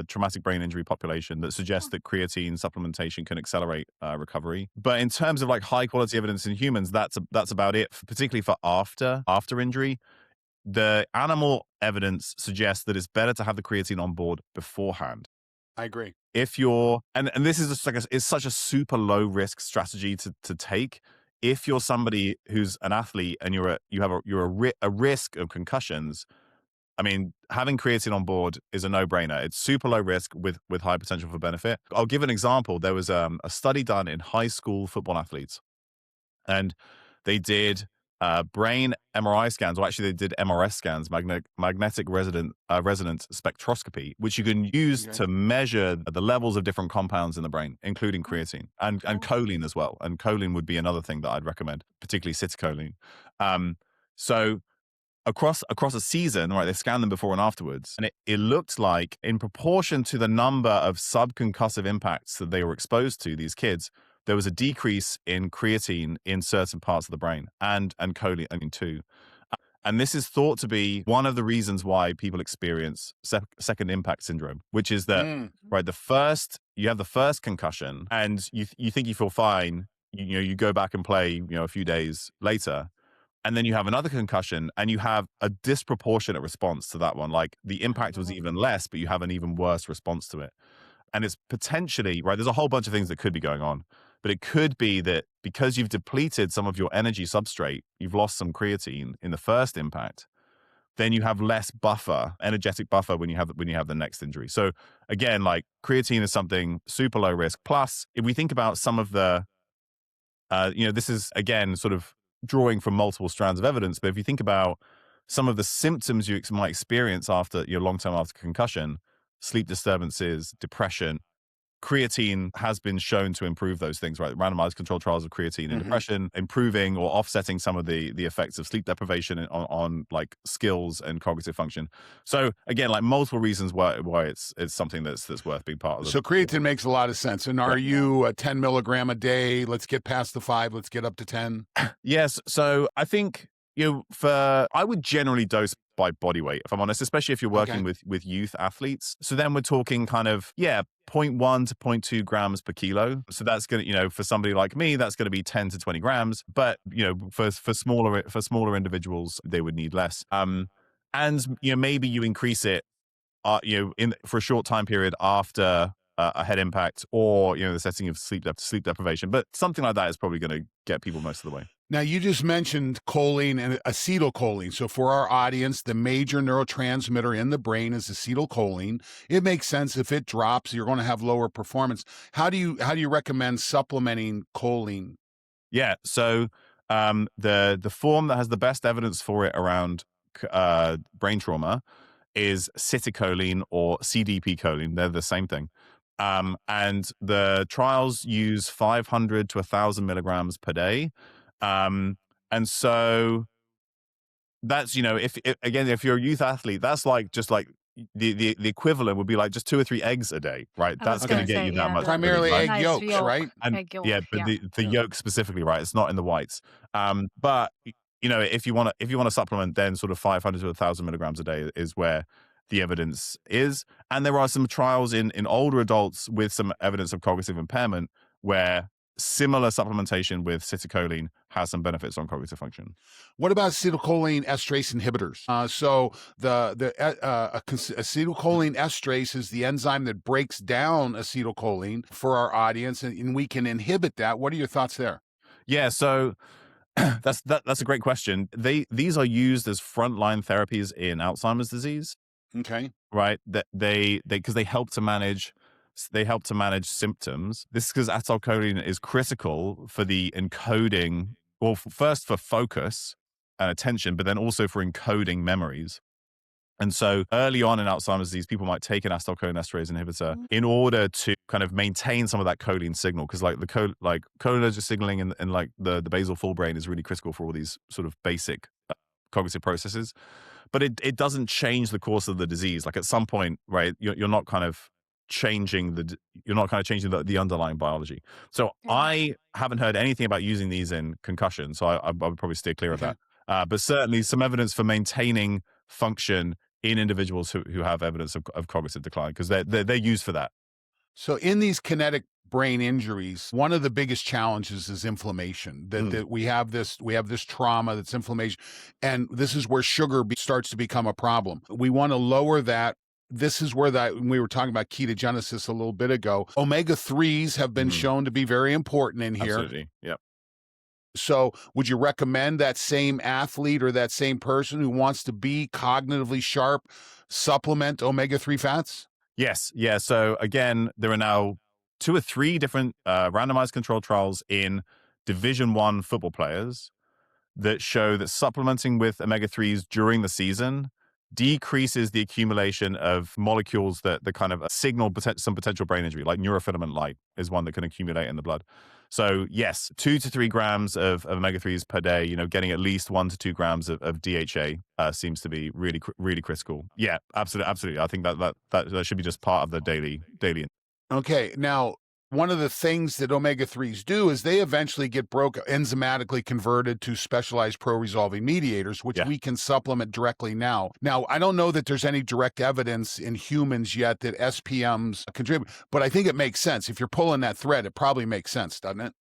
traumatic brain injury population that suggest that creatine supplementation can accelerate recovery. But in terms of like high quality evidence in humans, that's about it, particularly for after injury. The animal evidence suggests that it's better to have the creatine on board beforehand. I agree. If you're, and this is just it's such a super low risk strategy to take. if you're somebody who's an athlete and you're a risk of concussions, I mean, having creatine on board is a no-brainer. It's super low risk with high potential for benefit. I'll give an example. There was a study done in high school football athletes, and they did brain MRI scans, or actually they did MRS scans, magnetic resonance spectroscopy, which you can use to measure the levels of different compounds in the brain, including creatine and choline as well. And choline would be another thing that I'd recommend, particularly acetylcholine. So across a season, right, they scanned them before and afterwards, and it looked like, in proportion to the number of subconcussive impacts that they were exposed to, these kids, there was a decrease in creatine in certain parts of the brain, and choline too. And this is thought to be one of the reasons why people experience second impact syndrome, which is that right, you have the first concussion, and you think you feel fine. You go back and play, a few days later, and then you have another concussion, and you have a disproportionate response to that one. Like, the impact was even less, but you have an even worse response to it. And it's potentially, right, there's a whole bunch of things that could be going on, but it could be that because you've depleted some of your energy substrate, you've lost some creatine in the first impact, then you have less energetic buffer when you have the next injury. So again, like, creatine is something super low risk. Plus, if we think about some of the, this is again sort of drawing from multiple strands of evidence, but if you think about some of the symptoms you might experience after long-term after concussion, sleep disturbances, depression, creatine has been shown to improve those things, right? Randomized controlled trials of creatine in depression, improving or offsetting some of the effects of sleep deprivation on like skills and cognitive function. So again, like, multiple reasons why it's something that's worth being part of. So creatine makes a lot of sense. And are you a 10 milligram a day? Let's get past the 5. Let's get up to 10. Yes. So I think, I would generally dose by body weight, if I'm honest, especially if you're working with youth athletes. So then we're talking kind of, 0.1 to 0.2 grams per kilo. So that's going to, for somebody like me, that's going to be 10 to 20 grams. But, for smaller individuals, they would need less. And, maybe you increase it, for a short time period after a head impact, or, the setting of sleep deprivation. But something like that is probably going to get people most of the way. Now, you just mentioned choline and acetylcholine. So for our audience, the major neurotransmitter in the brain is acetylcholine. It makes sense. If it drops, you're going to have lower performance. How do you recommend supplementing choline? Yeah. So the form that has the best evidence for it around brain trauma is citicoline or CDP choline. They're the same thing. And the trials use 500 to 1,000 milligrams per day. And so that's, if you're a youth athlete, that's like just like the equivalent would be like just 2 or 3 eggs a day, right? That's going to get you that much. Primarily egg yolks, right? And egg yolk, the yolk specifically, right? It's not in the whites. But if you want to supplement, then sort of 500 to 1,000 milligrams a day is where the evidence is. And there are some trials in older adults with some evidence of cognitive impairment where similar supplementation with citicoline has some benefits on cognitive function. What about acetylcholine esterase inhibitors? So the acetylcholine esterase is the enzyme that breaks down acetylcholine for our audience, and we can inhibit that. What are your thoughts there? Yeah, so that's a great question. These are used as frontline therapies in Alzheimer's disease. Okay. Right. That because they help to manage symptoms. This is because acetylcholine is critical for the encoding, well, first for focus and attention, but then also for encoding memories. And so early on in Alzheimer's disease, people might take an acetylcholine esterase inhibitor in order to kind of maintain some of that choline signal, because like cholinergic signaling in like the basal forebrain is really critical for all these sort of basic cognitive processes. But it doesn't change the course of the disease. Like, at some point, right, you're not kind of changing the underlying biology. So I haven't heard anything about using these in concussion, so I would probably steer clear of that. But certainly some evidence for maintaining function in individuals who have evidence of cognitive decline, because they're used for that. So in these kinetic brain injuries, one of the biggest challenges is inflammation. That we have this trauma that's inflammation, and this is where sugar starts to become a problem. We want to lower that. This is where we were talking about ketogenesis a little bit ago. Omega-3s have been shown to be very important in here. Absolutely. Yep. So, would you recommend that same athlete or that same person who wants to be cognitively sharp supplement omega-3 fats? Yes. Yeah. So again, there are now 2 or 3 different randomized controlled trials in Division 1 football players that show that supplementing with omega-3s during the season decreases the accumulation of molecules that kind of signal some potential brain injury, like neurofilament light is one that can accumulate in the blood. So yes, 2 to 3 grams of omega-3s per day, getting at least 1 to 2 grams of DHA seems to be really, really critical. Yeah, absolutely. Absolutely. I think that should be just part of the daily. Okay, now one of the things that omega-3s do is they eventually get enzymatically converted to specialized pro-resolving mediators, which Yeah. we can supplement directly now. Now, I don't know that there's any direct evidence in humans yet that SPMs contribute, but I think it makes sense. If you're pulling that thread, it probably makes sense, doesn't it?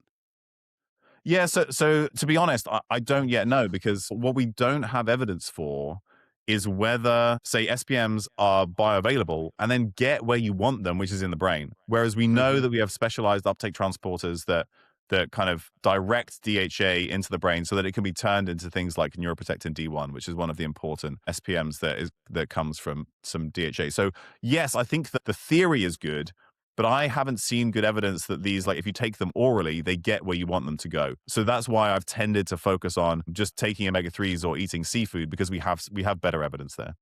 Yeah, so to be honest, I don't yet know, because what we don't have evidence for is whether, say, SPMs are bioavailable and then get where you want them, which is in the brain. Whereas we know that we have specialized uptake transporters that kind of direct DHA into the brain so that it can be turned into things like neuroprotectin D1, which is one of the important SPMs that comes from some DHA. So yes, I think that the theory is good, but I haven't seen good evidence that these, like, if you take them orally, they get where you want them to go. So that's why I've tended to focus on just taking omega-3s or eating seafood, because we have better evidence there.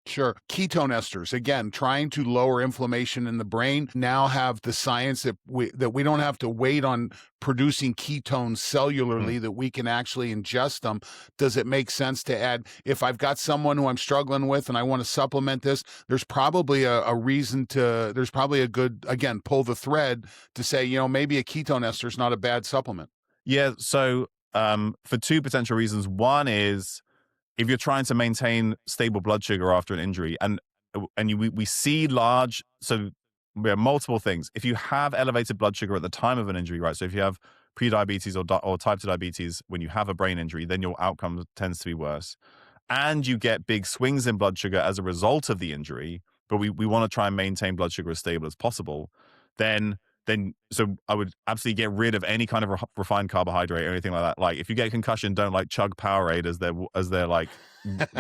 Sure. Ketone esters, again, trying to lower inflammation in the brain, now have the science that we don't have to wait on producing ketones cellularly, that we can actually ingest them. Does it make sense to add, if I've got someone who I'm struggling with and I want to supplement this, there's probably there's probably a good, again, pull the thread to say, maybe a ketone ester is not a bad supplement. Yeah. So for 2 potential reasons. One is, if you're trying to maintain stable blood sugar after an injury, and we see so we have multiple things. If you have elevated blood sugar at the time of an injury, right? So if you have prediabetes or type 2 diabetes when you have a brain injury, then your outcome tends to be worse. And you get big swings in blood sugar as a result of the injury, but we want to try and maintain blood sugar as stable as possible, then so I would absolutely get rid of any kind of refined carbohydrate or anything like that. Like, if you get concussion, don't like chug Powerade as they're like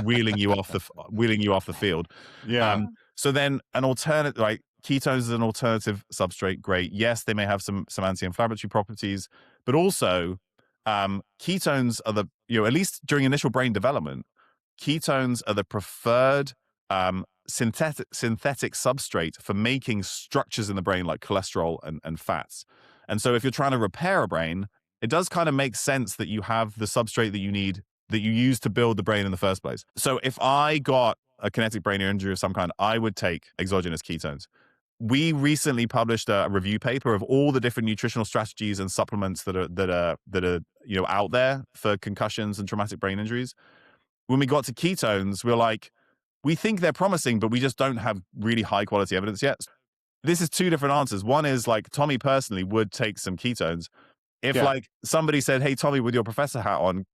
wheeling you off the field. Yeah. So then an alternate, like ketones is an alternative substrate. Great. Yes, they may have some anti-inflammatory properties, but also ketones are at least during initial brain development, ketones are the preferred synthetic substrate for making structures in the brain like cholesterol and fats. And so if you're trying to repair a brain, it does kind of make sense that you have the substrate that you need, that you use to build the brain in the first place. So if I got a kinetic brain injury of some kind, I would take exogenous ketones. We recently published a review paper of all the different nutritional strategies and supplements that are out there for concussions and traumatic brain injuries. When we got to ketones, we're like, we think they're promising, but we just don't have really high quality evidence yet. This is 2 different answers. One is, like, Tommy personally would take some ketones. If like somebody said, "Hey, Tommy, with your professor hat on,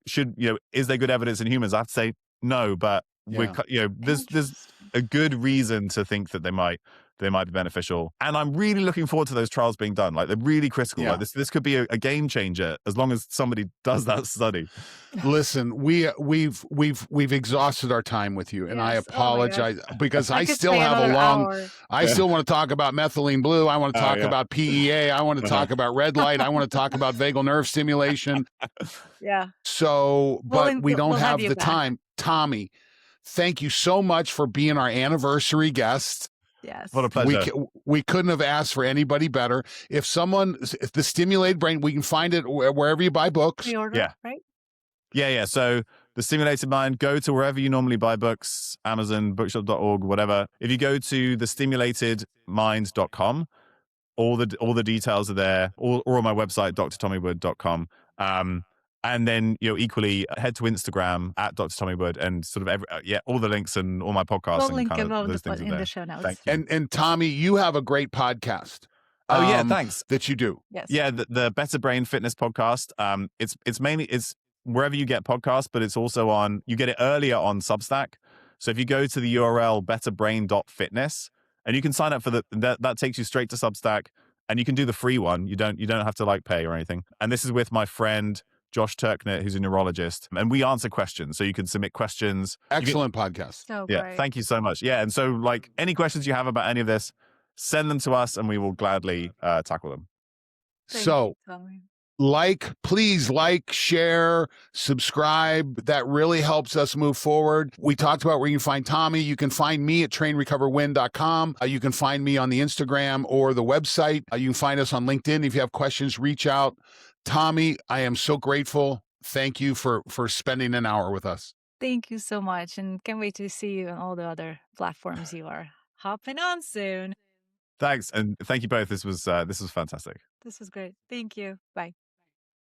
is there good evidence in humans?" I have to say no, but there's a good reason to think that they might be beneficial. And I'm really looking forward to those trials being done. Like, they're really critical. Yeah. Like, this could be a game changer as long as somebody does that study. Listen, we've exhausted our time with you, and I Yes. Oh my apologize because I could still stay have a another long. hour. I still want to talk about methylene blue. I want to talk yeah. about PEA. I want to talk about red light. I want to talk about vagal nerve stimulation. Yeah. So, but we don't we'll have have you the back. time. Tommy, thank you so much for being our anniversary guest. Yes. What a pleasure. We couldn't have asked for anybody better. If the stimulated brain, we can find it wherever you buy books. Pre-order, Yeah. right? Yeah. So the Stimulated Mind, go to wherever you normally buy books, Amazon, bookshop.org, whatever. If you go to thestimulatedmind.com, all the details are there, or on my website, drtommywood.com. And then, equally head to Instagram at Dr. Tommy Wood, and sort of all the links and all my podcasts We'll and link kind them of in those things are there. the show notes. Thank you. And Tommy, you have a great podcast. Oh yeah, thanks. That you do. Yes. Yeah, the Better Brain Fitness podcast. It's mainly wherever you get podcasts, but it's also you get it earlier on Substack. So if you go to the URL betterbrain.fitness, and you can sign up for that takes you straight to Substack, and you can do the free one. You don't have to pay or anything. And this is with my friend Josh Turknett, who's a neurologist, and we answer questions. So you can submit questions. Excellent podcast. So Yeah, great. thank you so much. Yeah, and so like any questions you have about any of this, send them to us and we will gladly tackle them. Thank So you, Tommy. please share, subscribe. That really helps us move forward. We talked about where you can find Tommy. You can find me at trainrecoverwin.com. You can find me on the Instagram or the website. You can find us on LinkedIn. If you have questions, reach out. Tommy, I am so grateful. Thank you for spending an hour with us. Thank you so much. And can't wait to see you on all the other platforms you are hopping on soon. Thanks. And thank you both. This was fantastic. This was great. Thank you. Bye.